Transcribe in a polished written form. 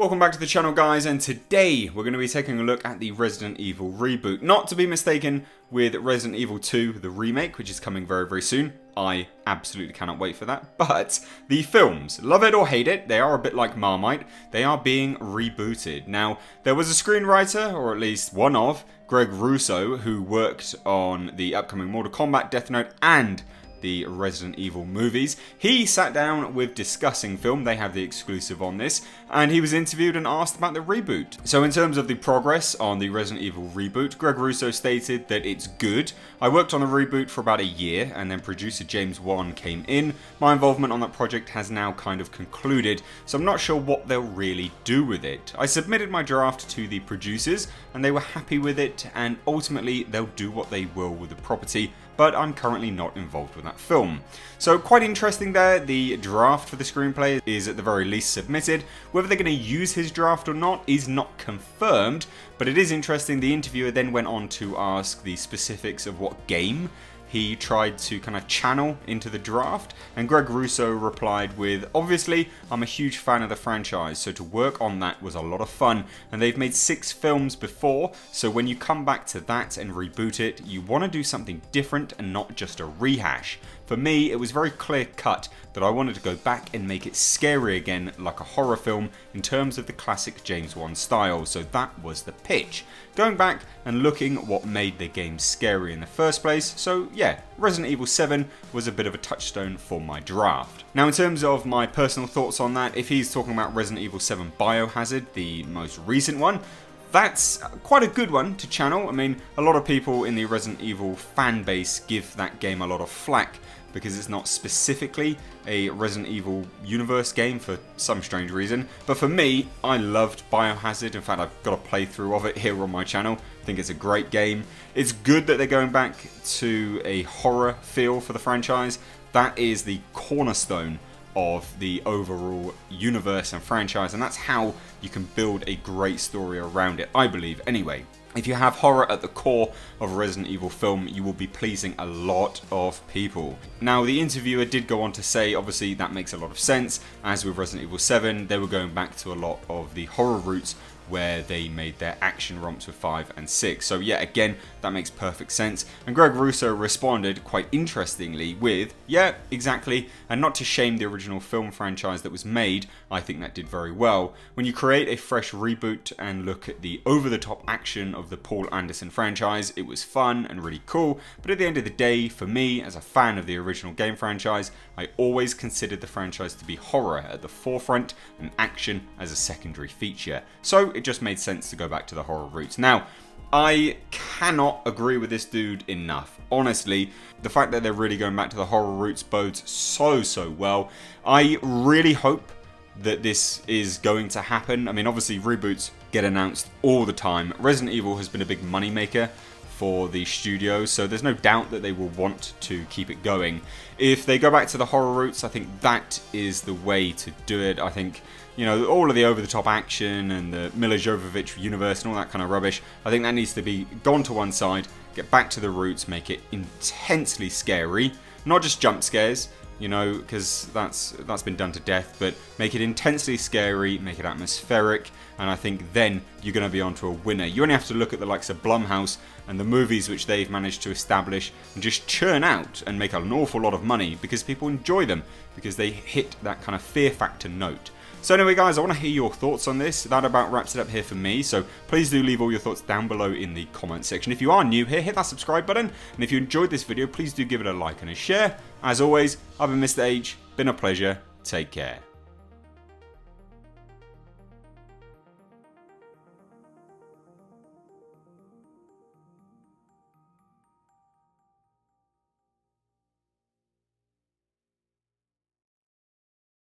Welcome back to the channel, guys, and today we're going to be taking a look at the Resident Evil reboot. Not to be mistaken with Resident Evil 2, the remake, which is coming very, very soon. I absolutely cannot wait for that. But the films, love it or hate it, they are a bit like Marmite. They are being rebooted. Now, there was a screenwriter, or at least one of, Greg Russo, who worked on the upcoming Mortal Kombat, Death Note, and the Resident Evil movies. He sat down with Discussing Film, they have the exclusive on this, and he was interviewed and asked about the reboot. So in terms of the progress on the Resident Evil reboot, Greg Russo stated that it's good. I worked on the reboot for about a year, and then producer James Wan came in. My involvement on that project has now kind of concluded, so I'm not sure what they'll really do with it. I submitted my draft to the producers, and they were happy with it, and ultimately they'll do what they will with the property, but I'm currently not involved with that film. So quite interesting there. The draft for the screenplay is at the very least submitted. Whether they're going to use his draft or not is not confirmed, but it is interesting. The interviewer then went on to ask the specifics of what game he tried to kind of channel into the draft, and Greg Russo replied with, obviously, I'm a huge fan of the franchise, so to work on that was a lot of fun, and they've made 6 films before, so when you come back to that and reboot it, you want to do something different and not just a rehash. For me, it was very clear cut that I wanted to go back and make it scary again, like a horror film, in terms of the classic James Wan style, so that was the pitch. Going back and looking at what made the game scary in the first place, so yeah, Resident Evil 7 was a bit of a touchstone for my draft. Now in terms of my personal thoughts on that, if he's talking about Resident Evil 7 Biohazard, the most recent one, that's quite a good one to channel. I mean, a lot of people in the Resident Evil fan base give that game a lot of flack because it's not specifically a Resident Evil universe game for some strange reason. But for me, I loved Biohazard. In fact, I've got a playthrough of it here on my channel. I think it's a great game. It's good that they're going back to a horror feel for the franchise. That is the cornerstone of the overall universe and franchise, and that's how you can build a great story around it, I believe, anyway. If you have horror at the core of a Resident Evil film, you will be pleasing a lot of people. Now, the interviewer did go on to say, obviously, that makes a lot of sense. As with Resident Evil 7, they were going back to a lot of the horror roots where they made their action romps with 5 and 6. So yeah, again, that makes perfect sense. And Greg Russo responded quite interestingly with, yeah, exactly, and not to shame the original film franchise that was made, I think that did very well. When you create a fresh reboot and look at the over-the-top action of the Paul Anderson franchise, it was fun and really cool, but at the end of the day, for me, as a fan of the original game franchise, I always considered the franchise to be horror at the forefront and action as a secondary feature. So it just made sense to go back to the horror roots. Now, I cannot agree with this dude enough. Honestly, the fact that they're really going back to the horror roots bodes so well. I really hope that this is going to happen. I mean, obviously reboots get announced all the time. Resident Evil has been a big moneymaker for the studio, so there's no doubt that they will want to keep it going. If they go back to the horror roots, I think that is the way to do it. I think, you know, all of the over-the-top action and the Mila Jovovich universe and all that kind of rubbish, I think that needs to be gone to one side, get back to the roots, make it intensely scary, not just jump scares, you know, because that's been done to death, but make it intensely scary, make it atmospheric, and I think then you're going to be onto a winner. You only have to look at the likes of Blumhouse and the movies which they've managed to establish and just churn out and make an awful lot of money because people enjoy them, because they hit that kind of fear factor note. So anyway, guys, I want to hear your thoughts on this. That about wraps it up here for me, so please do leave all your thoughts down below in the comment section. If you are new here, hit that subscribe button, and if you enjoyed this video, please do give it a like and a share. As always, I've been Mr. H, been a pleasure, take care.